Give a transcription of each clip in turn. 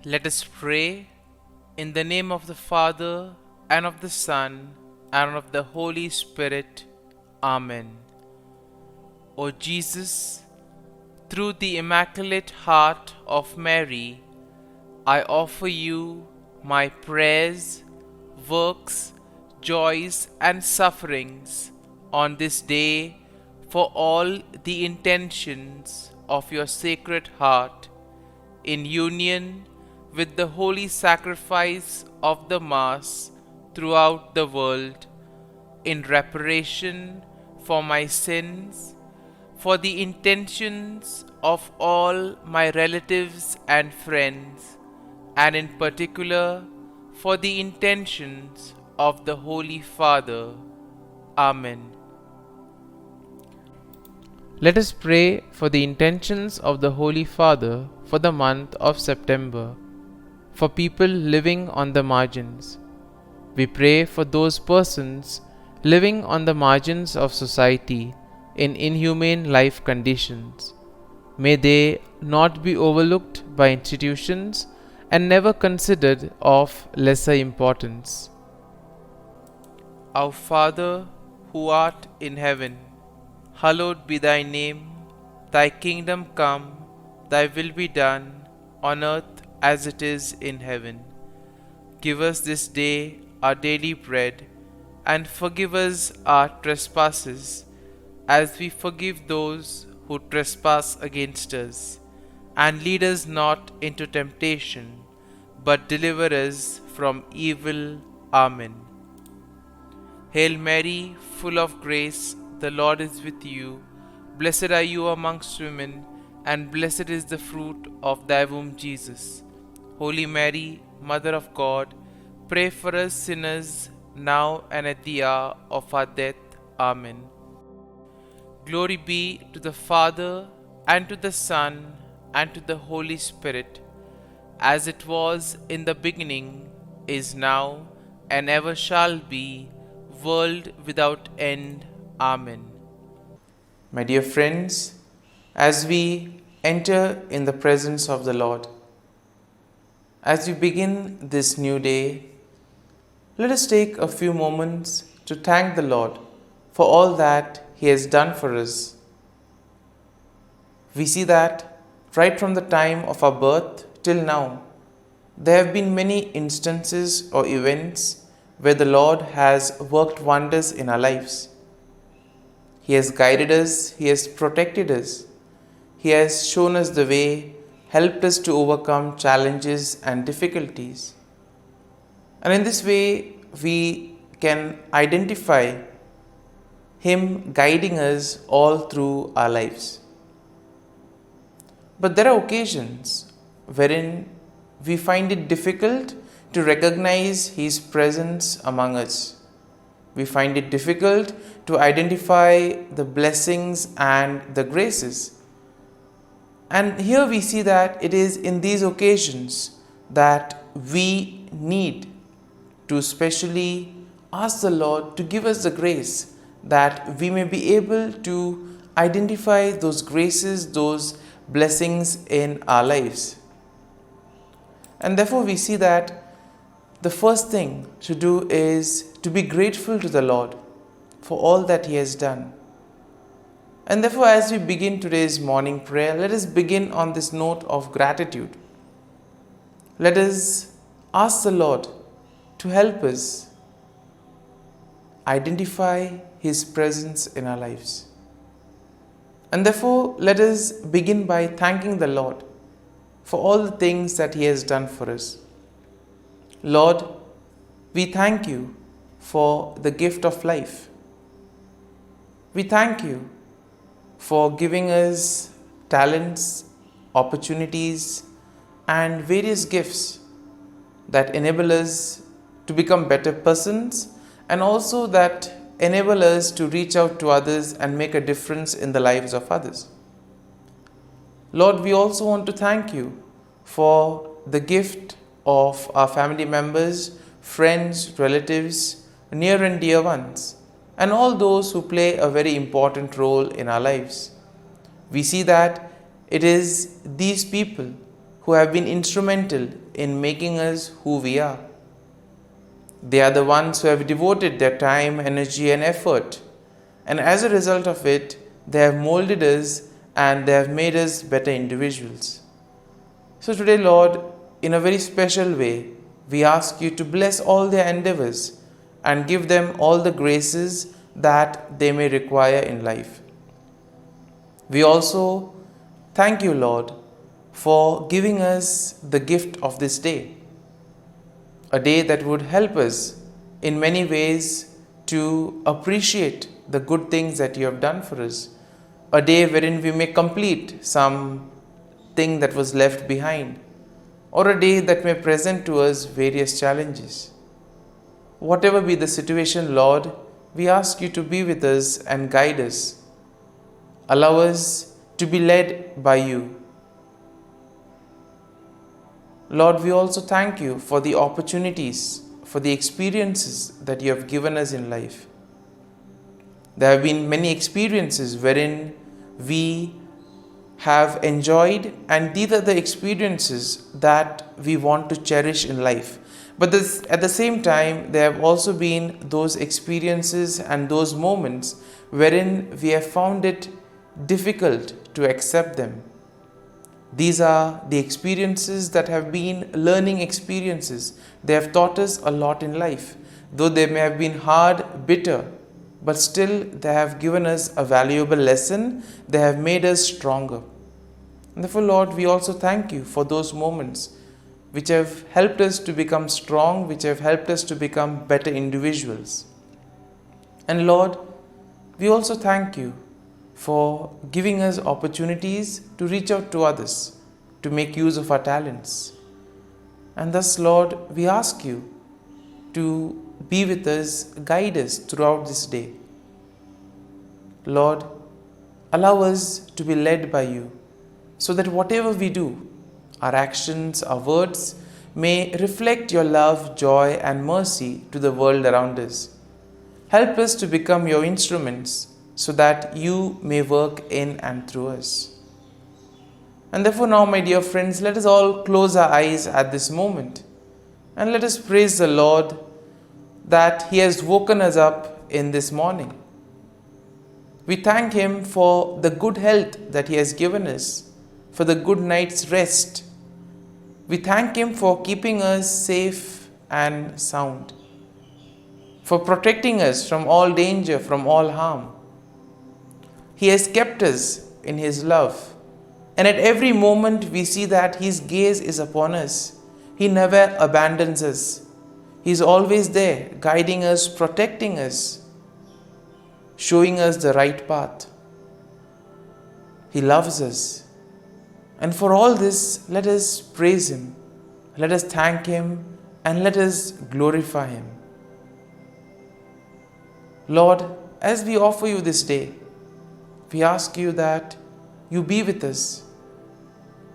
Let us pray in the name of the Father, and of the Son, and of the Holy Spirit. Amen. O Jesus, through the Immaculate Heart of Mary, I offer you my prayers, works, joys, and sufferings on this day for all the intentions of your Sacred Heart, in union with the holy sacrifice of the Mass throughout the world, in reparation for my sins, for the intentions of all my relatives and friends, and in particular for the intentions of the Holy Father. Amen. Let us pray for the intentions of the Holy Father for the month of September, for people living on the margins. We pray for those persons living on the margins of society in inhumane life conditions. May they not be overlooked by institutions and never considered of lesser importance. Our Father, who art in heaven, hallowed be thy name. Thy kingdom come, thy will be done, on earth as it is in heaven. Give us this day our daily bread, and forgive us our trespasses, as we forgive those who trespass against us. And lead us not into temptation, but deliver us from evil. Amen. Hail Mary, full of grace, the Lord is with you. Blessed are you amongst women, and blessed is the fruit of thy womb, Jesus. Holy Mary, Mother of God, pray for us sinners, now and at the hour of our death. Amen. Glory be to the Father, and to the Son, and to the Holy Spirit, as it was in the beginning, is now, and ever shall be, world without end. Amen. My dear friends, as we enter in the presence of the Lord, as we begin this new day, let us take a few moments to thank the Lord for all that He has done for us. We see that right from the time of our birth till now, there have been many instances or events where the Lord has worked wonders in our lives. He has guided us, He has protected us, He has shown us the way, helped us to overcome challenges and difficulties. And in this way, we can identify Him guiding us all through our lives. But there are occasions wherein we find it difficult to recognize His presence among us. We find it difficult to identify the blessings and the graces. And here we see that it is in these occasions that we need to specially ask the Lord to give us the grace that we may be able to identify those graces, those blessings in our lives. And therefore we see that the first thing to do is to be grateful to the Lord for all that He has done. And therefore, as we begin today's morning prayer, let us begin on this note of gratitude. Let us ask the Lord to help us identify His presence in our lives. And therefore, let us begin by thanking the Lord for all the things that He has done for us. Lord, we thank You for the gift of life. We thank You for giving us talents, opportunities, and various gifts that enable us to become better persons, and also that enable us to reach out to others and make a difference in the lives of others. Lord, we also want to thank You for the gift of our family members, friends, relatives, near and dear ones, and all those who play a very important role in our lives. We see that it is these people who have been instrumental in making us who we are. They are the ones who have devoted their time, energy, and effort, and as a result of it, they have molded us and they have made us better individuals. So today, Lord, in a very special way, we ask you to bless all their endeavors and give them all the graces that they may require in life. We also thank you, Lord, for giving us the gift of this day, a day that would help us in many ways to appreciate the good things that you have done for us, a day wherein we may complete some thing that was left behind, or a day that may present to us various challenges. Whatever be the situation, Lord, we ask you to be with us and guide us. Allow us to be led by you. Lord, we also thank you for the opportunities, for the experiences that you have given us in life. There have been many experiences wherein we have enjoyed, and these are the experiences that we want to cherish in life. But at the same time, there have also been those experiences and those moments wherein we have found it difficult to accept them. These are the experiences that have been learning experiences. They have taught us a lot in life. Though they may have been hard, bitter, but still they have given us a valuable lesson. They have made us stronger. And therefore, Lord, we also thank you for those moments which have helped us to become strong, which have helped us to become better individuals. And Lord, we also thank you for giving us opportunities to reach out to others, to make use of our talents. And thus, Lord, we ask you to be with us, guide us throughout this day. Lord, allow us to be led by you, so that whatever we do, our actions, our words, may reflect your love, joy, and mercy to the world around us. Help us to become your instruments, so that you may work in and through us. And therefore now, my dear friends, let us all close our eyes at this moment, and let us praise the Lord that He has woken us up in this morning. We thank Him for the good health that He has given us, for the good night's rest. We thank Him for keeping us safe and sound, for protecting us from all danger, from all harm. He has kept us in His love, and at every moment we see that His gaze is upon us. He never abandons us. He is always there, guiding us, protecting us, showing us the right path. He loves us. And for all this, let us praise Him, let us thank Him, and let us glorify Him. Lord, as we offer you this day, we ask you that you be with us.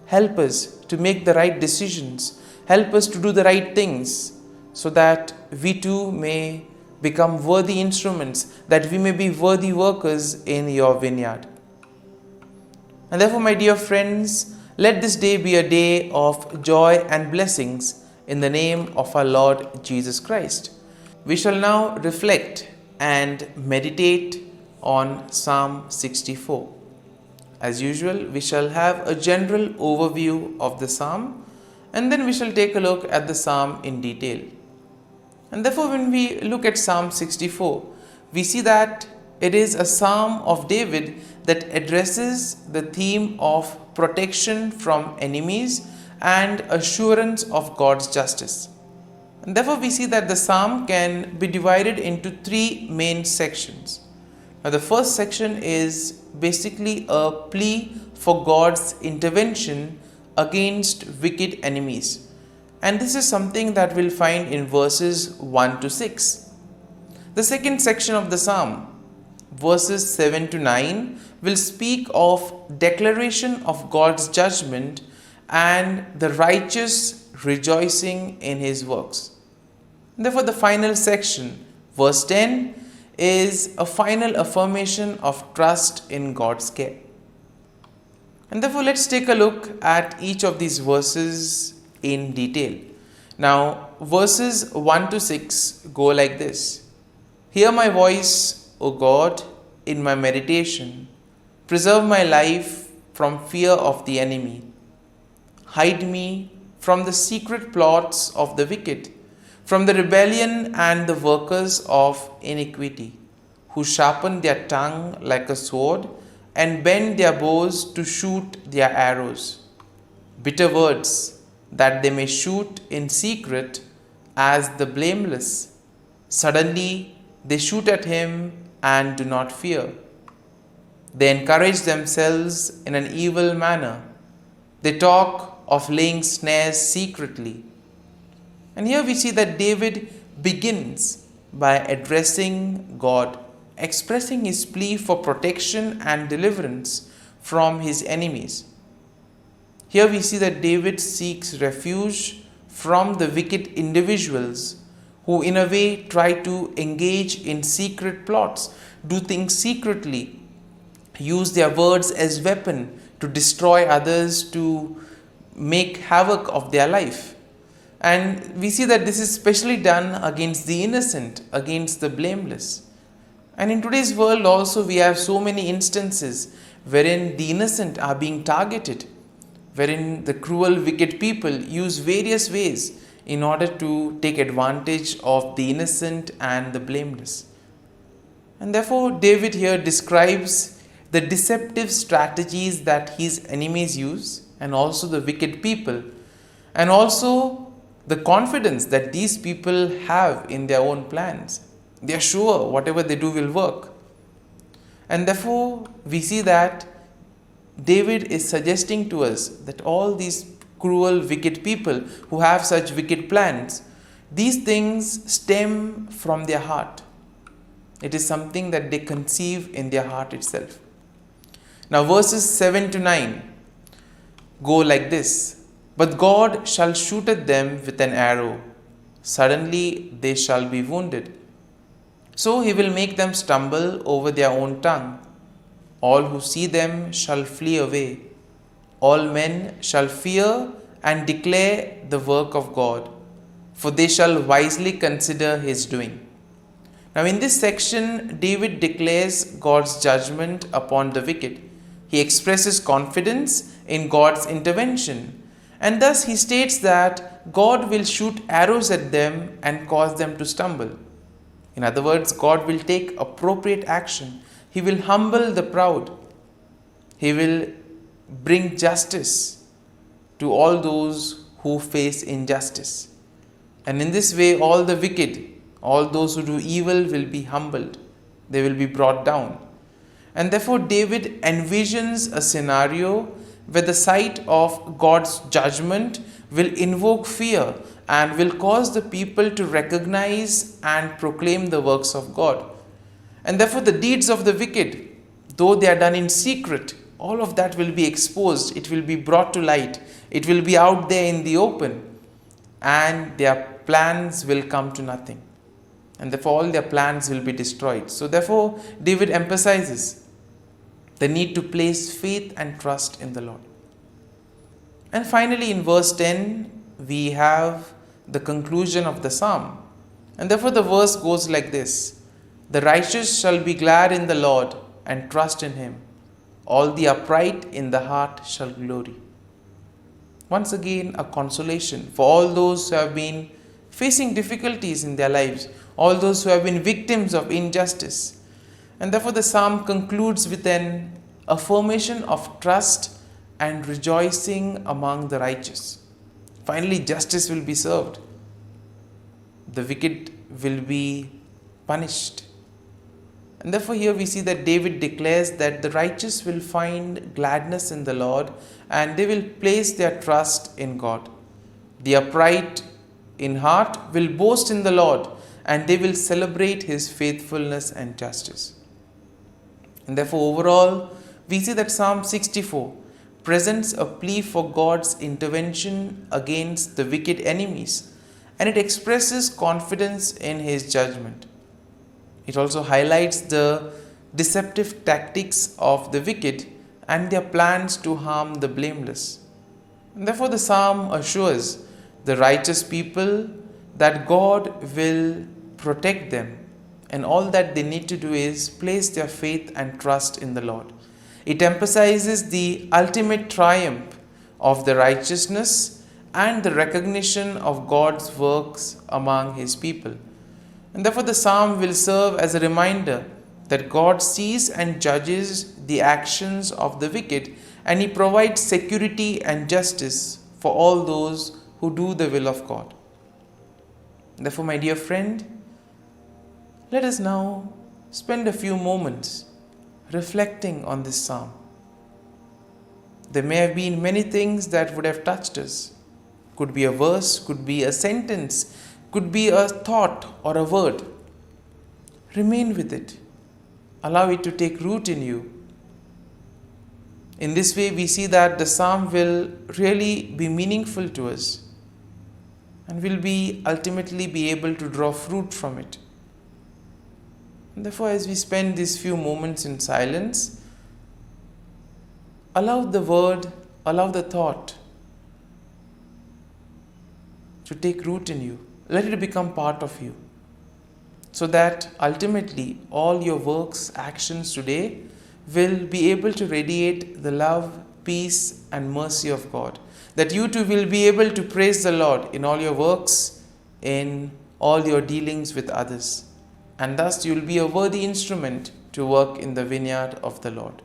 Help us to make the right decisions. Help us to do the right things, so that we too may become worthy instruments, that we may be worthy workers in your vineyard. And therefore, my dear friends, let this day be a day of joy and blessings in the name of our Lord Jesus Christ. We shall now reflect and meditate on Psalm 64. As usual, we shall have a general overview of the psalm, and then we shall take a look at the psalm in detail. And therefore, when we look at Psalm 64, we see that it is a psalm of David that addresses the theme of protection from enemies and assurance of God's justice. And therefore, we see that the psalm can be divided into three main sections. Now, the first section is basically a plea for God's intervention against wicked enemies. And this is something that we'll find in verses 1 to 6. The second section of the psalm, verses 7 to 9, will speak of declaration of God's judgment and the righteous rejoicing in His works. Therefore, the final section, verse 10, is a final affirmation of trust in God's care. And therefore, let's take a look at each of these verses in detail. Now, verses 1 to 6 go like this. Hear my voice, O God, in my meditation. Preserve my life from fear of the enemy. Hide me from the secret plots of the wicked, from the rebellion and the workers of iniquity, who sharpen their tongue like a sword and bend their bows to shoot their arrows. Bitter words, that they may shoot in secret as the blameless. Suddenly they shoot at him and do not fear. They encourage themselves in an evil manner. They talk of laying snares secretly. And here we see that David begins by addressing God, expressing his plea for protection and deliverance from his enemies. Here we see that David seeks refuge from the wicked individuals who in a way try to engage in secret plots, do things secretly, use their words as weapon to destroy others, to make havoc of their life. And we see that this is especially done against the innocent, against the blameless. And in today's world also we have so many instances wherein the innocent are being targeted, wherein the cruel, wicked people use various ways in order to take advantage of the innocent and the blameless. And therefore, David here describes the deceptive strategies that his enemies use, and also the wicked people, and also the confidence that these people have in their own plans. They are sure whatever they do will work. And therefore, we see that David is suggesting to us that all these cruel, wicked people who have such wicked plans, these things stem from their heart. It is something that they conceive in their heart itself. Now, verses 7 to 9 go like this. But God shall shoot at them with an arrow. Suddenly they shall be wounded. So he will make them stumble over their own tongue. All who see them shall flee away. All men shall fear and declare the work of God, for they shall wisely consider his doing. Now in this section, David declares God's judgment upon the wicked. He expresses confidence in God's intervention, and thus he states that God will shoot arrows at them and cause them to stumble. In other words, God will take appropriate action. He will humble the proud. He will bring justice to all those who face injustice. And in this way, all the wicked, all those who do evil will be humbled. They will be brought down. And therefore, David envisions a scenario where the sight of God's judgment will invoke fear and will cause the people to recognize and proclaim the works of God. And therefore, the deeds of the wicked, though they are done in secret, all of that will be exposed. It will be brought to light. It will be out there in the open. And their plans will come to nothing. And therefore, all their plans will be destroyed. So therefore, David emphasizes the need to place faith and trust in the Lord. And finally, in verse 10, we have the conclusion of the psalm. And therefore, the verse goes like this. The righteous shall be glad in the Lord and trust in him. All the upright in the heart shall glory. Once again, a consolation for all those who have been facing difficulties in their lives, all those who have been victims of injustice. And therefore, the psalm concludes with an affirmation of trust and rejoicing among the righteous. Finally, justice will be served. The wicked will be punished. And therefore, here we see that David declares that the righteous will find gladness in the Lord and they will place their trust in God. The upright in heart will boast in the Lord and they will celebrate his faithfulness and justice. And therefore, overall, we see that Psalm 64 presents a plea for God's intervention against the wicked enemies, and it expresses confidence in his judgment. It also highlights the deceptive tactics of the wicked and their plans to harm the blameless. And therefore, the psalm assures the righteous people that God will protect them, and all that they need to do is place their faith and trust in the Lord. It emphasizes the ultimate triumph of the righteousness and the recognition of God's works among His people. And therefore, the psalm will serve as a reminder that God sees and judges the actions of the wicked, and He provides security and justice for all those who do the will of God. Therefore, my dear friend, let us now spend a few moments reflecting on this psalm. There may have been many things that would have touched us. Could be a verse, could be a sentence, could be a thought or a word. Remain with it. Allow it to take root in you. In this way, we see that the psalm will really be meaningful to us, and will be ultimately be able to draw fruit from it. And therefore, as we spend these few moments in silence, allow the word, allow the thought to take root in you. Let it become part of you, so that ultimately all your works, actions today will be able to radiate the love, peace and mercy of God. That you too will be able to praise the Lord in all your works, in all your dealings with others. And thus you will be a worthy instrument to work in the vineyard of the Lord.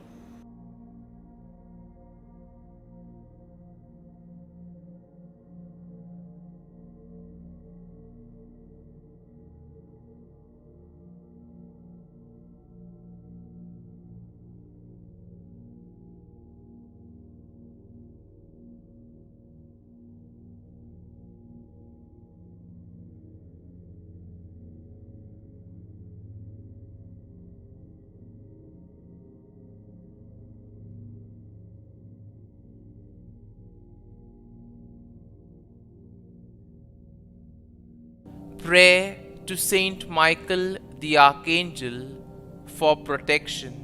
Prayer to Saint Michael the Archangel for protection.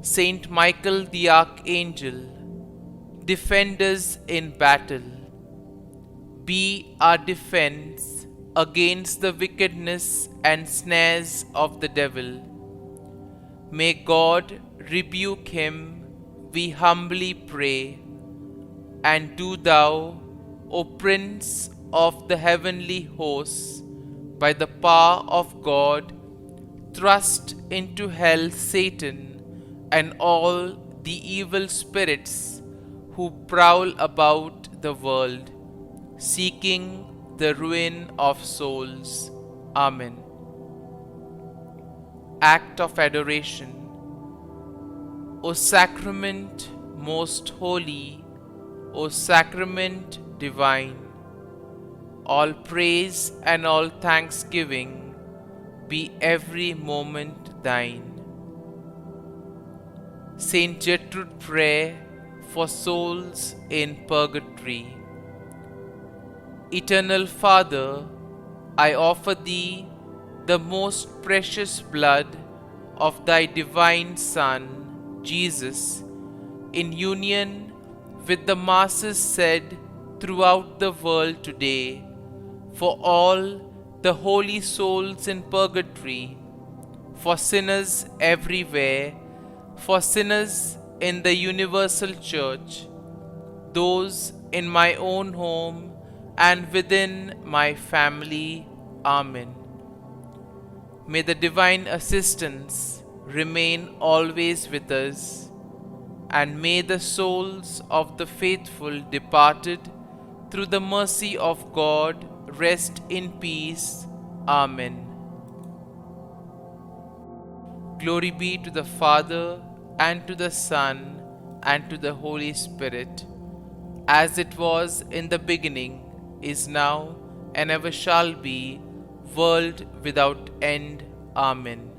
Saint Michael the Archangel, defend us in battle. Be our defense against the wickedness and snares of the devil. May God rebuke him, we humbly pray. And do thou, O Prince of the heavenly hosts, by the power of God, thrust into hell Satan and all the evil spirits who prowl about the world, seeking the ruin of souls. Amen. Act of Adoration. O Sacrament most holy, O Sacrament divine, all praise and all thanksgiving be every moment thine. Saint Gertrude Prayer for souls in purgatory. Eternal Father, I offer Thee the most precious blood of Thy divine Son, Jesus, in union with the masses said throughout the world today, for all the holy souls in purgatory, for sinners everywhere, for sinners in the universal church, those in my own home and within my family. Amen. May the divine assistance remain always with us, and may the souls of the faithful departed through the mercy of God rest in peace. Amen. Glory be to the Father, and to the Son, and to the Holy Spirit, as it was in the beginning, is now, and ever shall be, world without end. Amen.